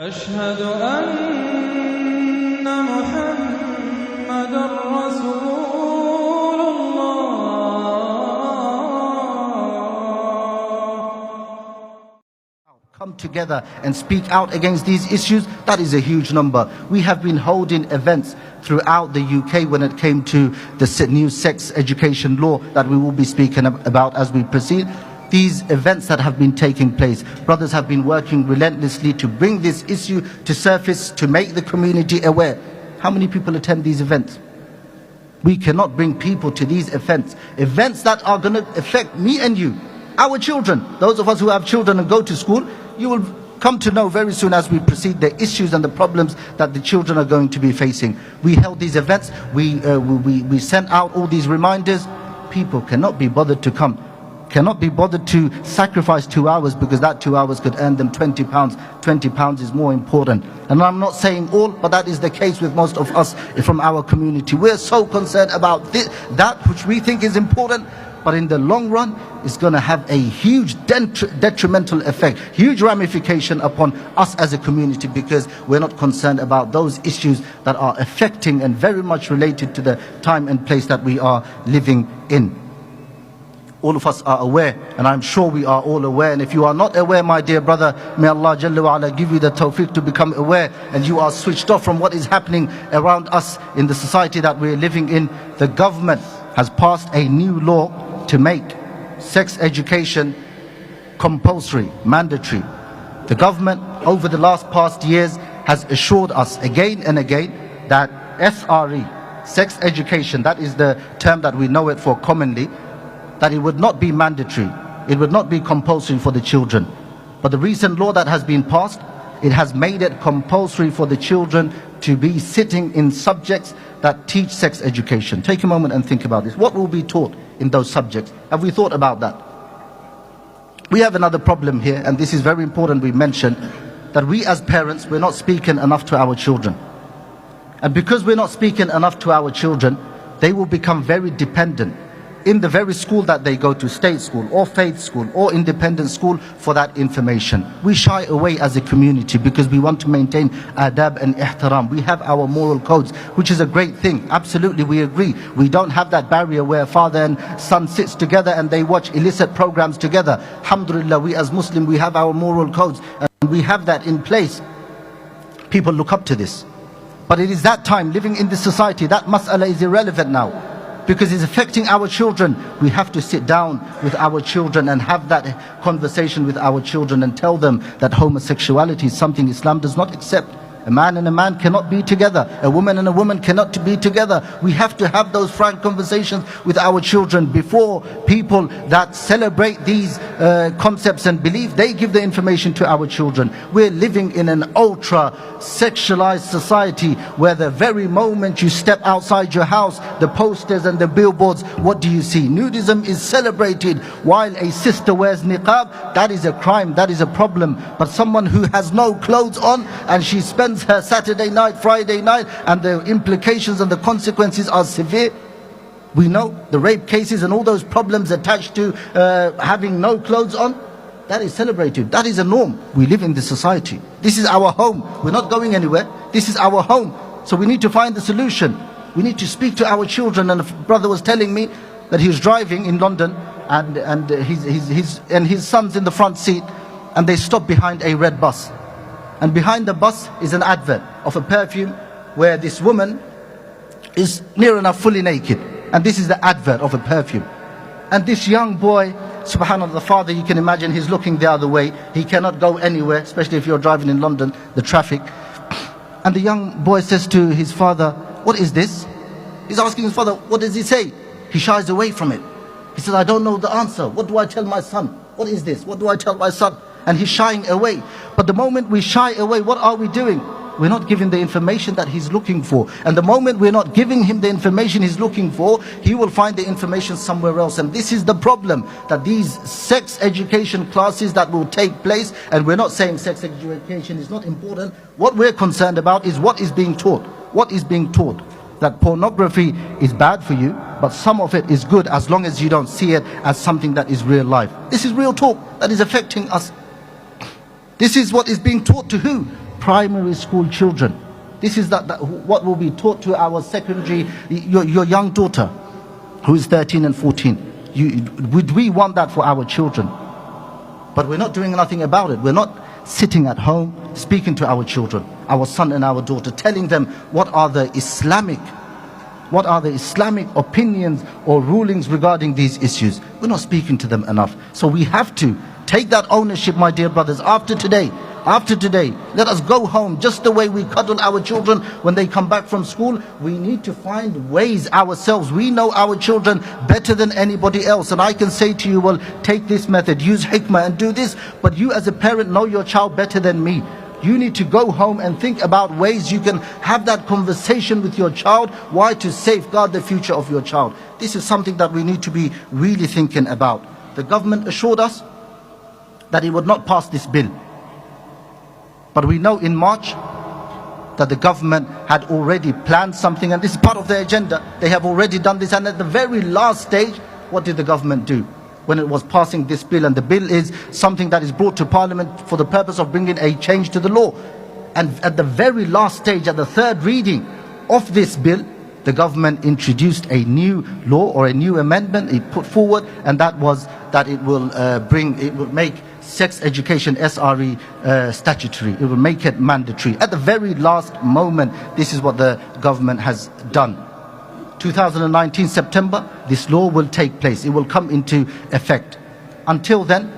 أشهد أن محمد رسول الله. Come together and speak out against these issues, that is a huge number. We have been holding events throughout the UK when it came to the new sex education law that we will be speaking about as we proceed. These events that have been taking place, brothers have been working relentlessly to bring this issue to surface, to make the community aware. How many people attend these events? We cannot bring people to these events that are going to affect me and you, our children. Those of us who have children and go to school, you will come to know very soon as we proceed the issues and the problems that the children are going to be facing. We held these events, we sent out all these reminders. People cannot be bothered to come, cannot be bothered to sacrifice 2 hours, because that 2 hours could earn them £20. £20 is more important. And I'm not saying all, but that is the case with most of us from our community. We're so concerned about that which we think is important, but in the long run, it's going to have a huge detrimental effect, huge ramification upon us as a community, because we're not concerned about those issues that are affecting and very much related to the time and place that we are living in. All of us are aware, and I'm sure we are all aware. And if you are not aware, my dear brother, may Allah Jalla wa Ala give you the tawfiq to become aware, and you are switched off from what is happening around us in the society that we're living in. The government has passed a new law to make sex education compulsory, mandatory. The government over the past years has assured us again and again that SRE, sex education, that is the term that we know it for commonly, that it would not be mandatory, it would not be compulsory for the children. But the recent law that has been passed, it has made it compulsory for the children to be sitting in subjects that teach sex education. Take a moment and think about this. What will be taught in those subjects? Have we thought about that? We have another problem here, and this is very important we mention, that we as parents, we're not speaking enough to our children. And because we're not speaking enough to our children, they will become very dependent in the very school that they go to, state school or faith school or independent school, for that information. We shy away as a community because we want to maintain adab and ihtaram. We have our moral codes, which is a great thing. Absolutely, we agree. We don't have that barrier where father and son sits together and they watch illicit programs together. Alhamdulillah, we as Muslim, we have our moral codes and we have that in place. People look up to this. But it is that time, living in this society, that mas'ala is irrelevant now, because it's affecting our children. We have to sit down with our children and have that conversation with our children and tell them that homosexuality is something Islam does not accept. A man and a man cannot be together. A woman and a woman cannot be together. We have to have those frank conversations with our children before people that celebrate these concepts and belief, they give the information to our children. We're living in an ultra sexualized society where the very moment you step outside your house, the posters and the billboards, what do you see? Nudism is celebrated while a sister wears niqab. That is a crime, that is a problem. But someone who has no clothes on and she spends her Saturday night, Friday night, and the implications and the consequences are severe. We know the rape cases and all those problems attached to having no clothes on. That is celebrated. That is a norm. We live in this society. This is our home. We're not going anywhere. This is our home. So we need to find the solution. We need to speak to our children. And a brother was telling me that he was driving in London and his son's in the front seat, and they stopped behind a red bus. And behind the bus is an advert of a perfume where this woman is near enough fully naked. And this is the advert of a perfume. And this young boy, subhanAllah, the father, you can imagine, he's looking the other way. He cannot go anywhere, especially if you're driving in London, the traffic. And the young boy says to his father, "What is this?" He's asking his father, "What does he say?" He shies away from it. He says, "I don't know the answer. What do I tell my son? What is this? What do I tell my son?" And he's shying away. But the moment we shy away, what are we doing? We're not giving the information that he's looking for. And the moment we're not giving him the information he's looking for, he will find the information somewhere else. And this is the problem, that these sex education classes that will take place, and we're not saying sex education is not important. What we're concerned about is what is being taught. What is being taught? That pornography is bad for you, but some of it is good as long as you don't see it as something that is real life. This is real talk that is affecting us. This is what is being taught to who? primary school children. This is what will be taught to our secondary, your young daughter who is 13 and 14. Would we want that for our children? But we're not doing nothing about it. We're not sitting at home speaking to our children, our son and our daughter, telling them what are the Islamic opinions or rulings regarding these issues. We're not speaking to them enough. So we have to take that ownership, my dear brothers. After today, let us go home just the way we cuddle our children when they come back from school. We need to find ways ourselves. We know our children better than anybody else. And I can say to you, well, take this method, use hikmah and do this. But you as a parent know your child better than me. You need to go home and think about ways you can have that conversation with your child. Why? To safeguard the future of your child. This is something that we need to be really thinking about. The government assured us that it would not pass this bill. But we know in March that the government had already planned something, and this is part of their agenda. They have already done this, and at the very last stage, what did the government do? When it was passing this bill, and the bill is something that is brought to Parliament for the purpose of bringing a change to the law. And at the very last stage, at the third reading of this bill, the government introduced a new law or a new amendment it put forward, and that was that it will make sex education SRE statutory. It will make it mandatory. At the very last moment, this is what the government has done. 2019 September, this law will take place. It will come into effect. Until then,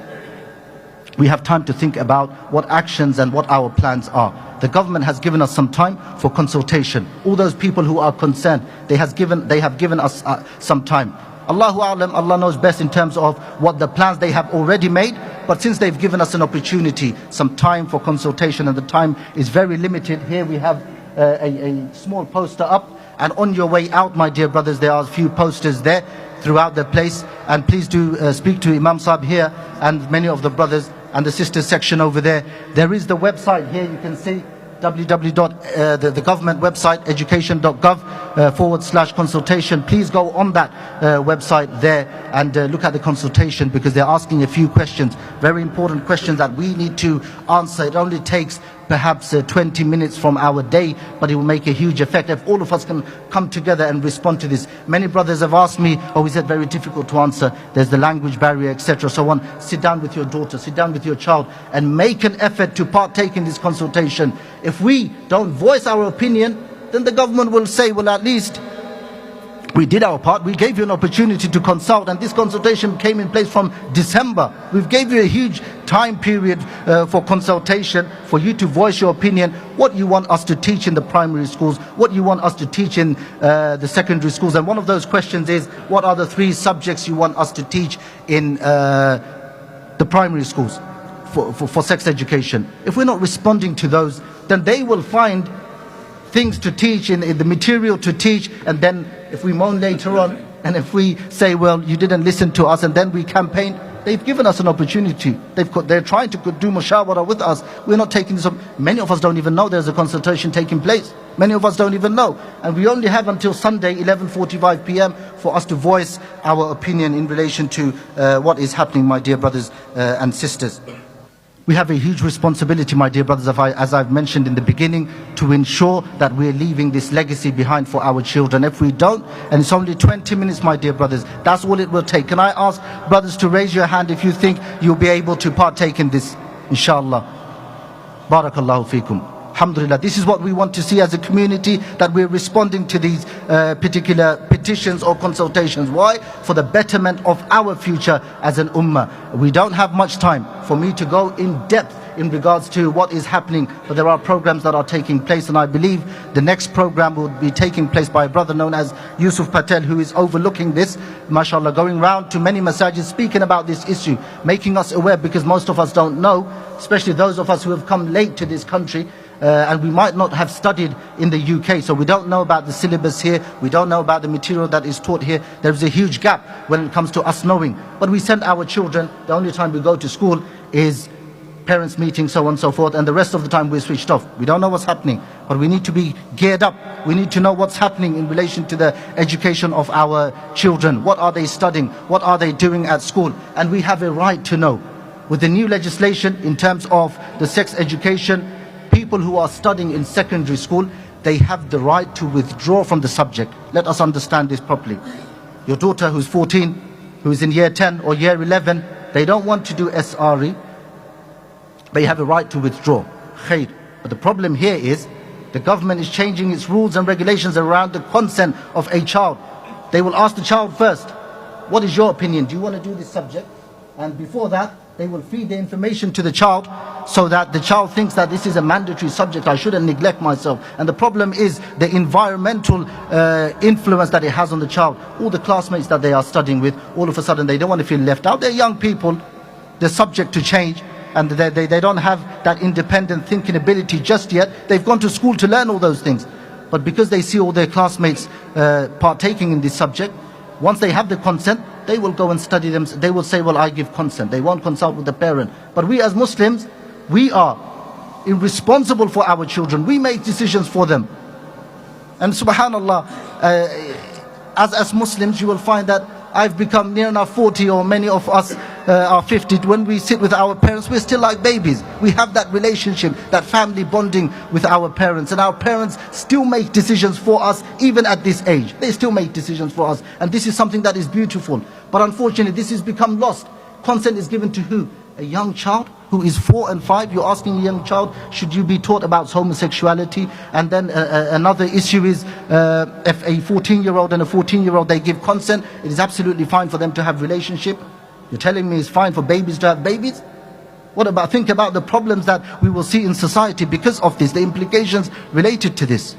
we have time to think about what actions and what our plans are. The government has given us some time for consultation. All those people who are concerned, they have given us some time. Allahu A'lam, Allah knows best in terms of what the plans they have already made. But since they've given us an opportunity, some time for consultation, and the time is very limited, here we have a small poster up. And on your way out, my dear brothers, there are a few posters there throughout the place. And please do speak to Imam Sahib here and many of the brothers and the sisters section over there. There is the website here, you can see the government website, education.gov/consultation. Please go on that website there and look at the consultation, because they're asking a few questions, very important questions that we need to answer. It only takes perhaps 20 minutes from our day, but it will make a huge effect if all of us can come together and respond to this. Many brothers have asked me, oh, is it very difficult to answer? There's the language barrier, etc. So on, sit down with your daughter, sit down with your child, and make an effort to partake in this consultation. If we don't voice our opinion, then the government will say, well, at least we did our part. We gave you an opportunity to consult, and this consultation came in place from December. We've gave you a huge time period for consultation, for you to voice your opinion, what you want us to teach in the primary schools, what you want us to teach in the secondary schools. And one of those questions is, what are the 3 subjects you want us to teach in the primary schools for sex education? If we're not responding to those, then they will find things to teach, in the material to teach, and then if we moan later on, and if we say, well, you didn't listen to us, and then we campaign, they've given us an opportunity. They're trying to do mushawara with us. We're not taking this up. Many of us don't even know there's a consultation taking place. Many of us don't even know. And we only have until Sunday, 11:45 p.m. for us to voice our opinion in relation to what is happening, my dear brothers and sisters. We have a huge responsibility, my dear brothers, as I've mentioned in the beginning, to ensure that we're leaving this legacy behind for our children. If we don't, and it's only 20 minutes, my dear brothers, that's all it will take. Can I ask brothers to raise your hand if you think you'll be able to partake in this, inshallah? Barakallahu feekum. Alhamdulillah, this is what we want to see as a community, that we're responding to these particular petitions or consultations. Why? For the betterment of our future as an ummah. We don't have much time for me to go in depth in regards to what is happening, but there are programs that are taking place, and I believe the next program will be taking place by a brother known as Yusuf Patel, who is overlooking this, mashallah, going round to many masajids speaking about this issue, making us aware, because most of us don't know, especially those of us who have come late to this country. And we might not have studied in the UK, so we don't know about the syllabus here, we don't know about the material that is taught here. There is a huge gap when it comes to us knowing. But we send our children, the only time we go to school is parents' meetings, so on and so forth, and the rest of the time we're switched off. We don't know what's happening, but we need to be geared up. We need to know what's happening in relation to the education of our children. What are they studying? What are they doing at school? And we have a right to know. With the new legislation in terms of the sex education, people who are studying in secondary school, they have the right to withdraw from the subject. Let us understand this properly. Your daughter who's 14, who is in year 10 or year 11, they don't want to do SRE. They have a right to withdraw. Khidr. But the problem here is the government is changing its rules and regulations around the consent of a child. They will ask the child first, what is your opinion? Do you want to do this subject? And before that, they will feed the information to the child so that the child thinks that this is a mandatory subject, I shouldn't neglect myself. And the problem is the environmental influence that it has on the child. All the classmates that they are studying with, all of a sudden they don't want to feel left out. They're young people, they're subject to change, and they don't have that independent thinking ability just yet. They've gone to school to learn all those things. But because they see all their classmates partaking in this subject, once they have the consent, they will go and study them. They will say, well, I give consent. They won't consult with the parent. But we as Muslims, we are responsible for our children. We make decisions for them. And subhanallah, as Muslims, you will find that I've become near enough 40, or many of us are 50. When we sit with our parents, we're still like babies. We have that relationship, that family bonding with our parents. And our parents still make decisions for us, even at this age. They still make decisions for us. And this is something that is beautiful. But unfortunately, this has become lost. Consent is given to who? A young child who is 4 and 5. You're asking a young child, should you be taught about homosexuality? And then another issue is if a 14-year-old and a 14-year-old, they give consent, it is absolutely fine for them to have relationship. You're telling me it's fine for babies to have babies? What about, think about the problems that we will see in society because of this, the implications related to this.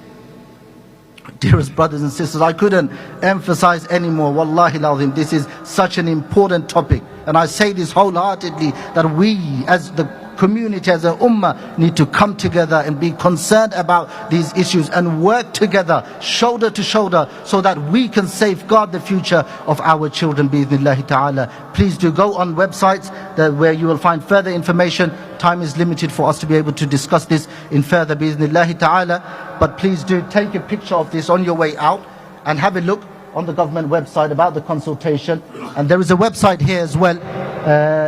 Dearest brothers and sisters, I couldn't emphasize anymore, wallahi al-azim, this is such an important topic. And I say this wholeheartedly, that we as the community, as a ummah, need to come together and be concerned about these issues and work together, shoulder to shoulder, so that we can safeguard the future of our children, bi'idhnillahi ta'ala. Please do go on websites where you will find further information. Time is limited for us to be able to discuss this in further, bi'idhnillahi ta'ala. But please do take a picture of this on your way out and have a look on the government website about the consultation. And there is a website here as well,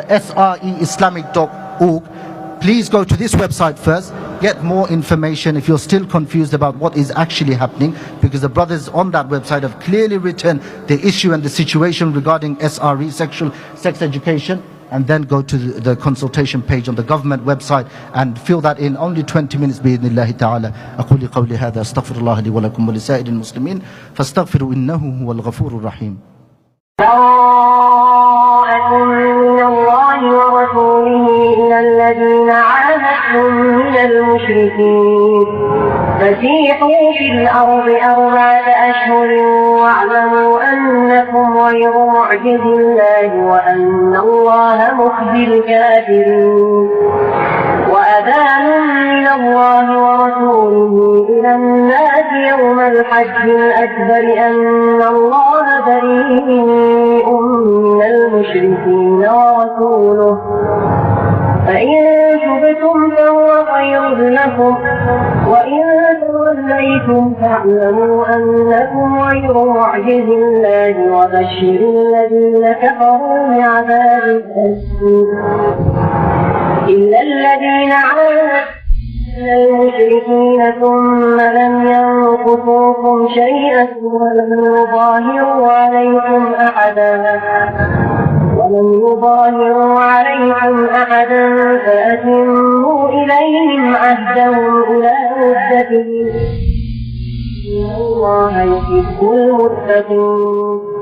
sreislamic.org. Please go to this website first, get more information if you're still confused about what is actually happening, because the brothers on that website have clearly written the issue and the situation regarding SRE, sex education. And then go to the consultation page on the government website and fill that in. Only 20 minutes بإذن الله تعالى. أقول قولي هذا أستغفر الله لي ولكم ولسائر المسلمين فاستغفروا إنه هو الغفور الرحيم. براءة من الله ورسوله إلى الذين عاهدتم من المشركين فسيحوا في الأرض 4 أشهر واعلموا أنكم غير معجز الله وأن الله مخزي الكافرين. وأذان من الله ورسوله إلى الناس يوم الحج الأكبر أن الله بريء من المشركين ورسوله فإن تبتم فهو خير لكم وإن توليتم فاعلموا أنكم غير معجز الله وبشر الذين كفروا بعذاب أليم. إلا الذين عاهدتم من المشركين ثم لم ينقصوكم شيئا ولم يظاهروا عليكم أحدا فأتموا إليهم عهدهم إلى مدتهم إن الله يحب المتقين.